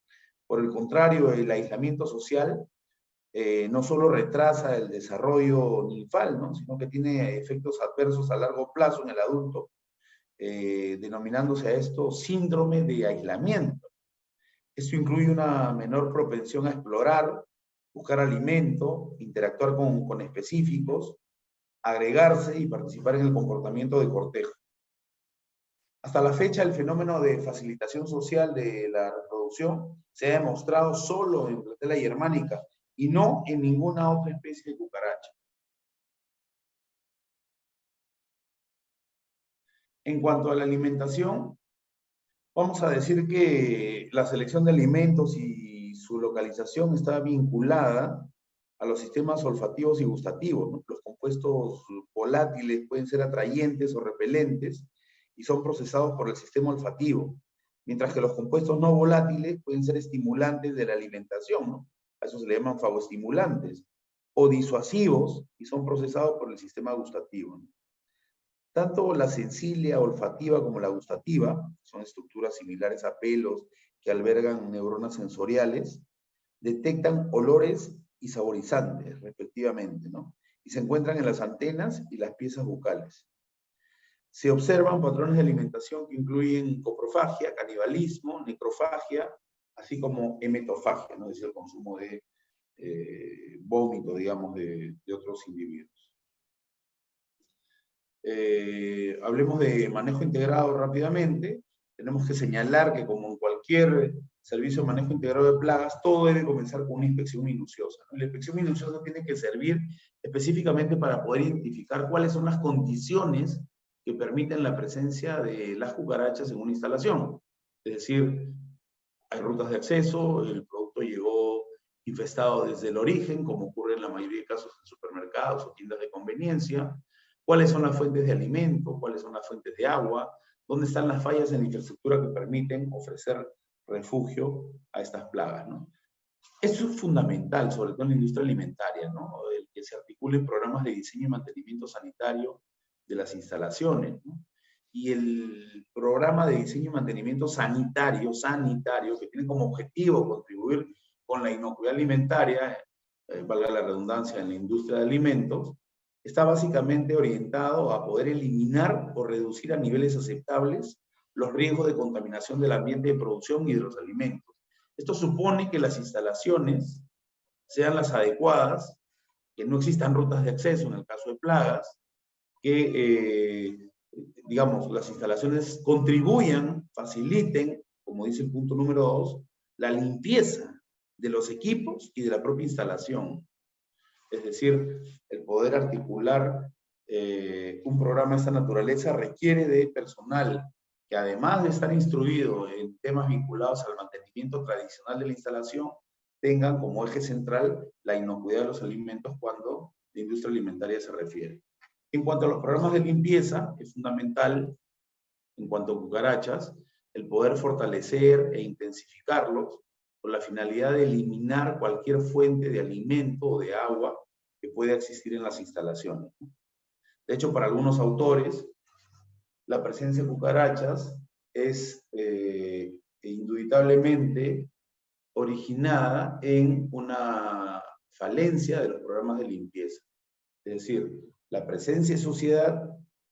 Por el contrario, el aislamiento social no solo retrasa el desarrollo ninfal, ¿no?, sino que tiene efectos adversos a largo plazo en el adulto, denominándose a esto síndrome de aislamiento. Esto incluye una menor propensión a explorar, buscar alimento, interactuar con específicos, agregarse y participar en el comportamiento de cortejo. Hasta la fecha, el fenómeno de facilitación social de la reproducción se ha demostrado solo en Blatella germanica y no en ninguna otra especie de cucaracha. En cuanto a la alimentación, vamos a decir que la selección de alimentos y su localización está vinculada a los sistemas olfativos y gustativos, ¿no? Los compuestos volátiles pueden ser atrayentes o repelentes y son procesados por el sistema olfativo, mientras que los compuestos no volátiles pueden ser estimulantes de la alimentación, ¿no? A eso se le llaman fagoestimulantes, o disuasivos y son procesados por el sistema gustativo, ¿no? Tanto la sensilia olfativa como la gustativa, son estructuras similares a pelos que albergan neuronas sensoriales, detectan olores y saborizantes, respectivamente, ¿no? Y se encuentran en las antenas y las piezas bucales. Se observan patrones de alimentación que incluyen coprofagia, canibalismo, necrofagia, así como hemetofagia, ¿no?, es decir, el consumo de vómito, digamos, de otros individuos. Hablemos de manejo integrado rápidamente. Tenemos que señalar que, como en cualquier servicio de manejo integrado de plagas, todo debe comenzar con una inspección minuciosa, ¿no? La inspección minuciosa tiene que servir específicamente para poder identificar cuáles son las condiciones que permiten la presencia de las cucarachas en una instalación. Es decir, hay rutas de acceso, el producto llegó infestado desde el origen, como ocurre en la mayoría de casos en supermercados o tiendas de conveniencia. ¿Cuáles son las fuentes de alimento? ¿Cuáles son las fuentes de agua? ¿Dónde están las fallas en la infraestructura que permiten ofrecer refugio a estas plagas, ¿no? Eso es fundamental, sobre todo en la industria alimentaria, ¿no? El que se articulen programas de diseño y mantenimiento sanitario de las instalaciones, ¿no? Y el programa de diseño y mantenimiento sanitario, que tiene como objetivo contribuir con la inocuidad alimentaria, valga la redundancia, en la industria de alimentos, está básicamente orientado a poder eliminar o reducir a niveles aceptables los riesgos de contaminación del ambiente de producción y de los alimentos. Esto supone que las instalaciones sean las adecuadas, que no existan rutas de acceso en el caso de plagas, que, digamos, las instalaciones contribuyan, faciliten, como dice el punto número 2, la limpieza de los equipos y de la propia instalación. Es decir, el poder articular un programa de esta naturaleza requiere de personal que, además de estar instruido en temas vinculados al mantenimiento tradicional de la instalación, tengan como eje central la inocuidad de los alimentos cuando la industria alimentaria se refiere. En cuanto a los programas de limpieza, es fundamental, en cuanto a cucarachas, el poder fortalecer e intensificarlos con la finalidad de eliminar cualquier fuente de alimento o de agua que pueda existir en las instalaciones. De hecho, para algunos autores, la presencia de cucarachas es indubitablemente originada en una falencia de los programas de limpieza. Es decir, la presencia de suciedad,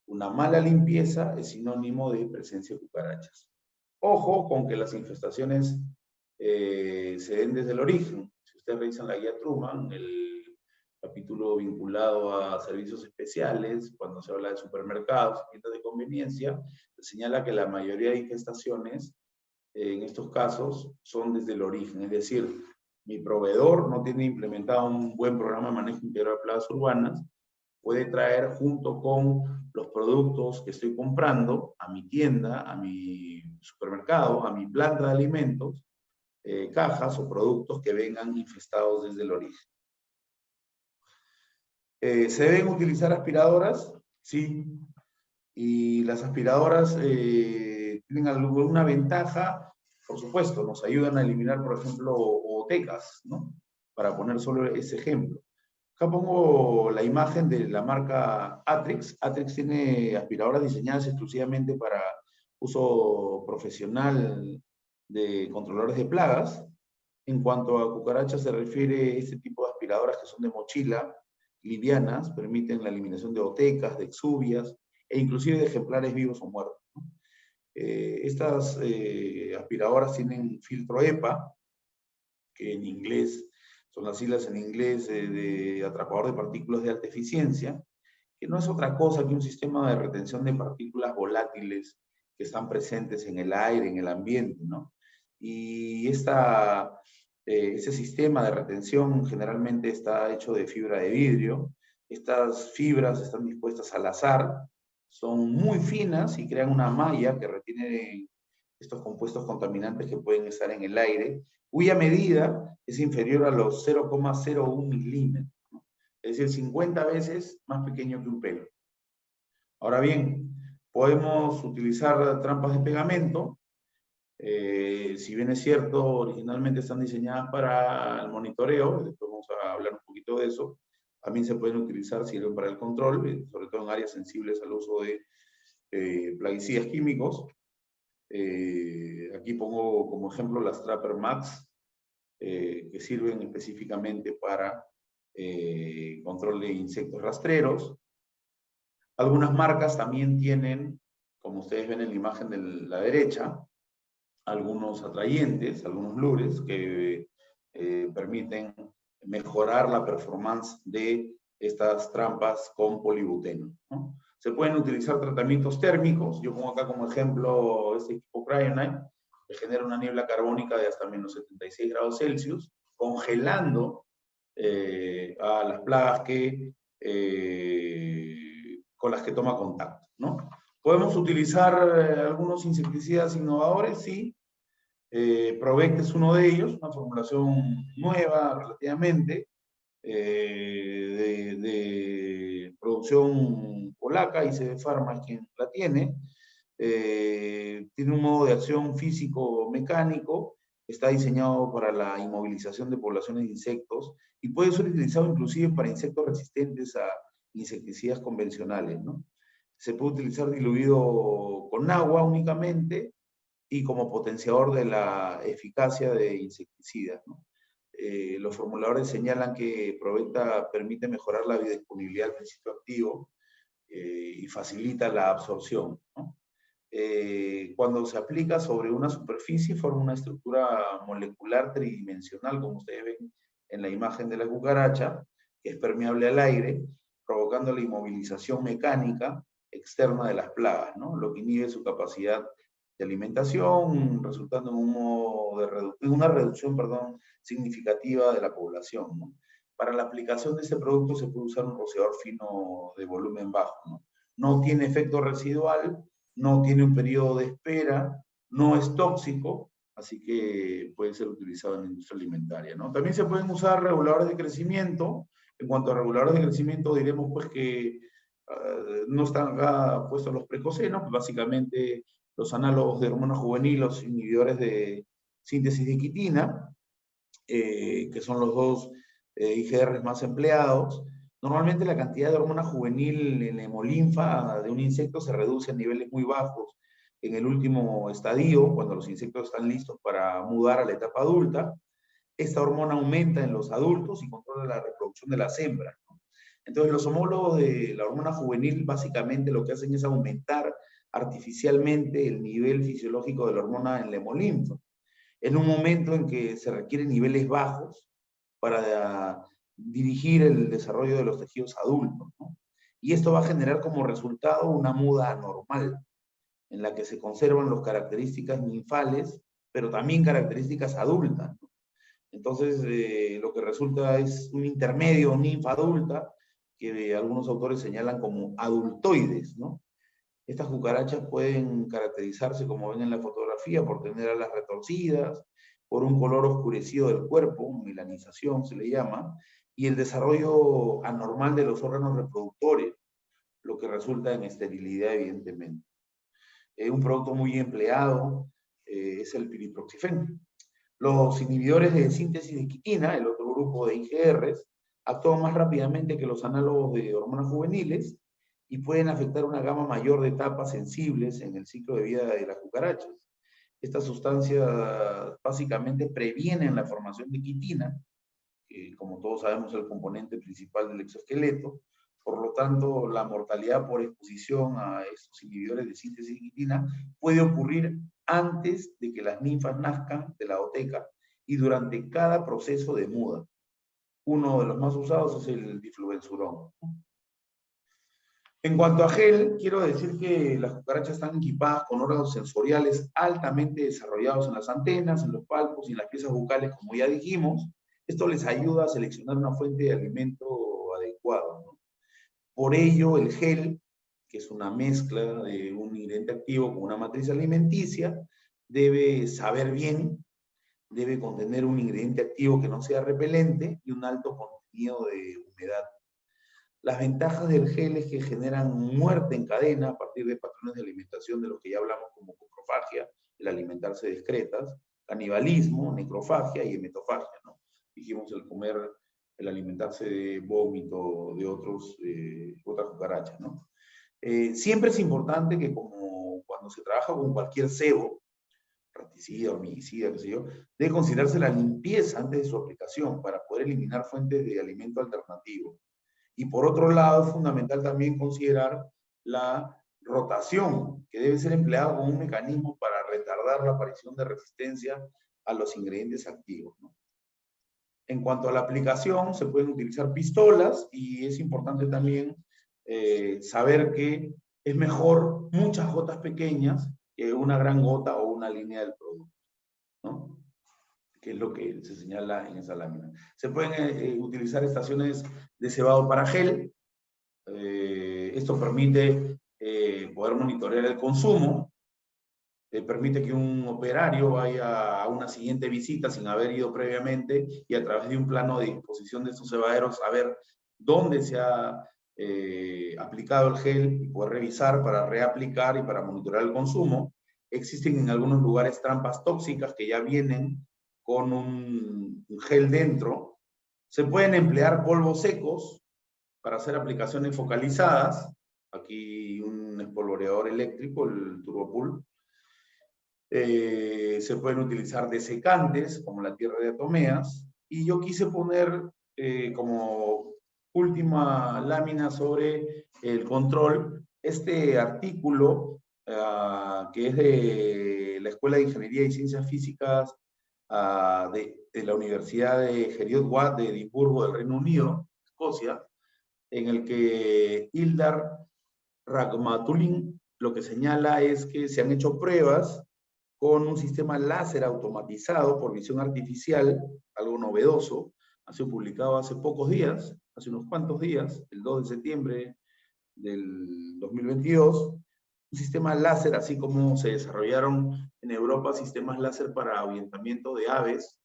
una mala limpieza, es sinónimo de presencia de cucarachas. Ojo con que las infestaciones se den desde el origen. Si ustedes revisan la guía Truman, el capítulo vinculado a servicios especiales, cuando se habla de supermercados, tiendas de conveniencia, se señala que la mayoría de infestaciones, en estos casos, son desde el origen. Es decir, mi proveedor no tiene implementado un buen programa de manejo integral de plagas urbanas, puede traer junto con los productos que estoy comprando a mi tienda, a mi supermercado, a mi planta de alimentos, cajas o productos que vengan infestados desde el origen. ¿Se deben utilizar aspiradoras? Sí. Y las aspiradoras tienen alguna ventaja, por supuesto, nos ayudan a eliminar, por ejemplo, otecas, ¿no? Para poner solo ese ejemplo. Acá pongo la imagen de la marca Atrix. Atrix tiene aspiradoras diseñadas exclusivamente para uso profesional de controladores de plagas. En cuanto a cucarachas se refiere, este tipo de aspiradoras que son de mochila, livianas, permiten la eliminación de otecas, de exuvias, e inclusive de ejemplares vivos o muertos, ¿no? Estas aspiradoras tienen filtro EPA, que en inglés son las siglas en inglés de atrapador de partículas de alta eficiencia, que no es otra cosa que un sistema de retención de partículas volátiles que están presentes en el aire, en el ambiente, ¿no? Y ese sistema de retención generalmente está hecho de fibra de vidrio. Estas fibras están dispuestas al azar, son muy finas y crean una malla que retiene estos compuestos contaminantes que pueden estar en el aire, cuya medida es inferior a los 0,01 milímetros, ¿no? Es decir, 50 veces más pequeño que un pelo. Ahora bien, podemos utilizar trampas de pegamento. Si bien es cierto, originalmente están diseñadas para el monitoreo, después vamos a hablar un poquito de eso, también se pueden utilizar, sirven para el control, sobre todo en áreas sensibles al uso de plaguicidas químicos. Aquí pongo como ejemplo las Trapper Max, que sirven específicamente para control de insectos rastreros. Algunas marcas también tienen, como ustedes ven en la imagen de la derecha, algunos atrayentes, algunos lures que permiten mejorar la performance de estas trampas con polibuteno, ¿no? Se pueden utilizar tratamientos térmicos. Yo pongo acá como ejemplo este equipo Cryonite, que genera una niebla carbónica de hasta menos 76 grados Celsius, congelando a las plagas con las que toma contacto, ¿no? ¿Podemos utilizar algunos insecticidas innovadores? Sí. Provect es uno de ellos, una formulación nueva relativamente, de producción polaca, ICB Pharma es quien la tiene. Tiene un modo de acción físico-mecánico, está diseñado para la inmovilización de poblaciones de insectos y puede ser utilizado inclusive para insectos resistentes a insecticidas convencionales, ¿no? Se puede utilizar diluido con agua únicamente y como potenciador de la eficacia de insecticidas, ¿no? Los formuladores señalan que Provecta permite mejorar la biodisponibilidad del principio activo y facilita la absorción, ¿no? Cuando se aplica sobre una superficie forma una estructura molecular tridimensional, como ustedes ven en la imagen de la cucaracha, que es permeable al aire, provocando la inmovilización mecánica externa de las plagas, ¿no? Lo que inhibe su capacidad de alimentación, resultando en una reducción, perdón, significativa de la población, ¿no? Para la aplicación de este producto se puede usar un rociador fino de volumen bajo, ¿no? No tiene efecto residual, no tiene un periodo de espera, no es tóxico, así que puede ser utilizado en la industria alimentaria, ¿no? También se pueden usar reguladores de crecimiento. En cuanto a reguladores de crecimiento, diremos pues que no están acá puestos los precocenos, pues básicamente los análogos de hormona juvenil, los inhibidores de síntesis de quitina, que son los dos IGRs más empleados. Normalmente la cantidad de hormona juvenil en la hemolinfa de un insecto se reduce a niveles muy bajos en el último estadio, cuando los insectos están listos para mudar a la etapa adulta. Esta hormona aumenta en los adultos y controla la reproducción de las hembras, ¿no? Entonces, los homólogos de la hormona juvenil básicamente lo que hacen es aumentar artificialmente el nivel fisiológico de la hormona en la hemolinfa, en un momento en que se requieren niveles bajos para dirigir el desarrollo de los tejidos adultos, ¿no? Y esto va a generar como resultado una muda anormal, en la que se conservan las características ninfales, pero también características adultas, ¿no? Entonces, lo que resulta es un intermedio ninfa adulta, que algunos autores señalan como adultoides, ¿no? Estas cucarachas pueden caracterizarse, como ven en la fotografía, por tener alas retorcidas, por un color oscurecido del cuerpo, melanización se le llama, y el desarrollo anormal de los órganos reproductores, lo que resulta en esterilidad, evidentemente. Un producto muy empleado es el piriproxifeno. Los inhibidores de síntesis de quitina, el otro grupo de IGRs, actúan más rápidamente que los análogos de hormonas juveniles y pueden afectar una gama mayor de etapas sensibles en el ciclo de vida de las cucarachas. Estas sustancias básicamente previenen la formación de quitina, que como todos sabemos es el componente principal del exoesqueleto. Por lo tanto, la mortalidad por exposición a estos inhibidores de síntesis de quitina puede ocurrir antes de que las ninfas nazcan de la ooteca y durante cada proceso de muda. Uno de los más usados es el difluvensurón. En cuanto a gel, quiero decir que las cucarachas están equipadas con órganos sensoriales altamente desarrollados en las antenas, en los palpos y en las piezas bucales, como ya dijimos. Esto les ayuda a seleccionar una fuente de alimento adecuado, ¿no? Por ello, el gel, que es una mezcla de un ingrediente activo con una matriz alimenticia, debe saber bien, debe contener un ingrediente activo que no sea repelente y un alto contenido de humedad. Las ventajas del gel es que generan muerte en cadena a partir de patrones de alimentación de los que ya hablamos, como coprofagia, el alimentarse de excretas, canibalismo, necrofagia y hematofagia, ¿no? Dijimos el comer, el alimentarse de vómito de otras cucarachas, ¿no? Siempre es importante que, como cuando se trabaja con cualquier cebo, raticida, hormiguicida, qué sé yo, debe considerarse la limpieza antes de su aplicación para poder eliminar fuentes de alimento alternativo. Y por otro lado, es fundamental también considerar la rotación, que debe ser empleada como un mecanismo para retardar la aparición de resistencia a los ingredientes activos, ¿no? En cuanto a la aplicación, se pueden utilizar pistolas y es importante también saber que es mejor muchas gotas pequeñas que una gran gota o una línea del producto, ¿no? Que es lo que se señala en esa lámina. Se pueden utilizar estaciones de cebado para gel. Esto permite poder monitorear el consumo, permite que un operario vaya a una siguiente visita sin haber ido previamente y a través de un plano de disposición de estos cebaderos saber dónde se ha aplicado el gel y poder revisar para reaplicar y para monitorear el consumo. Existen en algunos lugares trampas tóxicas que ya vienen con un gel dentro. Se pueden emplear polvos secos para hacer aplicaciones focalizadas. Aquí un espolvoreador eléctrico, el Turbopool. Se pueden utilizar desecantes, como la tierra de atomeas. Y yo quise poner como última lámina sobre el control este artículo que es de la Escuela de Ingeniería y Ciencias Físicas de la Universidad de Heriot-Watt de Edimburgo, del Reino Unido, Escocia, en el que Ildar Rahmatulin lo que señala es que se han hecho pruebas con un sistema láser automatizado por visión artificial, algo novedoso. Ha sido publicado hace pocos días, hace unos cuantos días, el 2 de septiembre del 2022. Un sistema láser, así como se desarrollaron en Europa sistemas láser para ahuyentamiento de aves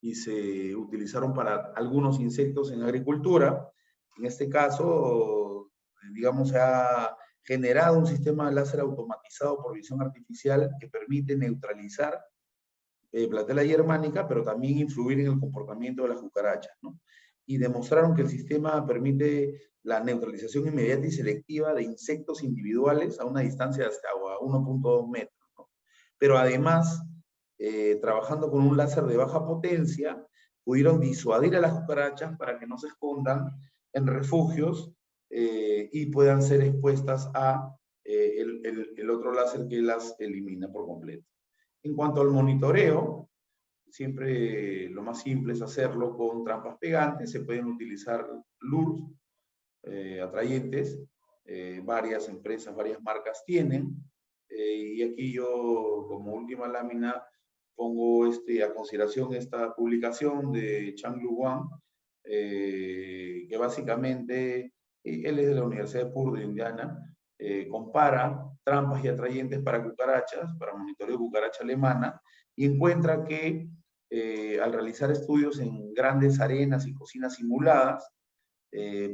y se utilizaron para algunos insectos en agricultura. En este caso, digamos, se ha generado un sistema láser automatizado por visión artificial que permite neutralizar Platela germánica, pero también influir en el comportamiento de las cucarachas, ¿no? Y demostraron que el sistema permite la neutralización inmediata y selectiva de insectos individuales a una distancia de hasta 1.2 metros, ¿no? Pero además, trabajando con un láser de baja potencia, pudieron disuadir a las cucarachas para que no se escondan en refugios y puedan ser expuestas a el otro láser que las elimina por completo. En cuanto al monitoreo, siempre lo más simple es hacerlo con trampas pegantes. Se pueden utilizar lures atrayentes. Varias empresas, varias marcas tienen. Y aquí yo, como última lámina, pongo a consideración esta publicación de Chang Lu Wang, que básicamente, él es de la Universidad de Purdue de Indiana, compara trampas y atrayentes para cucarachas, para monitoreo de cucaracha alemana, y encuentra que al realizar estudios en grandes arenas y cocinas simuladas,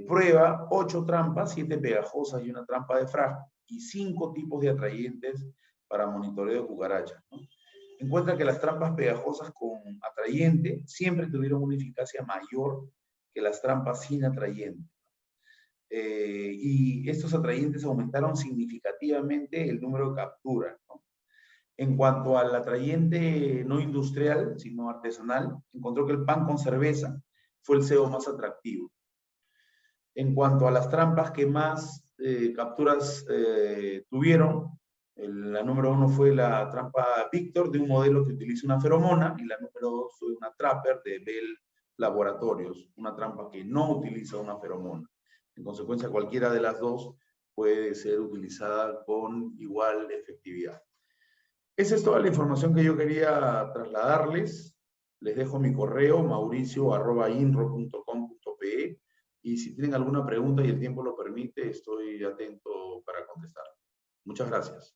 prueba 8 trampas, 7 pegajosas y una trampa de frasco, y 5 tipos de atrayentes para monitoreo de cucarachas, ¿no? Encuentra que las trampas pegajosas con atrayente siempre tuvieron una eficacia mayor que las trampas sin atrayente. Y estos atrayentes aumentaron significativamente el número de capturas, ¿no? En cuanto al atrayente no industrial, sino artesanal, encontró que el pan con cerveza fue el cebo más atractivo. En cuanto a las trampas que más capturas tuvieron, la número 1 fue la trampa Victor, de un modelo que utiliza una feromona, y la número 2 fue una Trapper de Bell Laboratorios, una trampa que no utiliza una feromona. En consecuencia, cualquiera de las dos puede ser utilizada con igual efectividad. Esa es toda la información que yo quería trasladarles. Les dejo mi correo, mauricio@inro.com.pe, y si tienen alguna pregunta y el tiempo lo permite, estoy atento para contestar. Muchas gracias.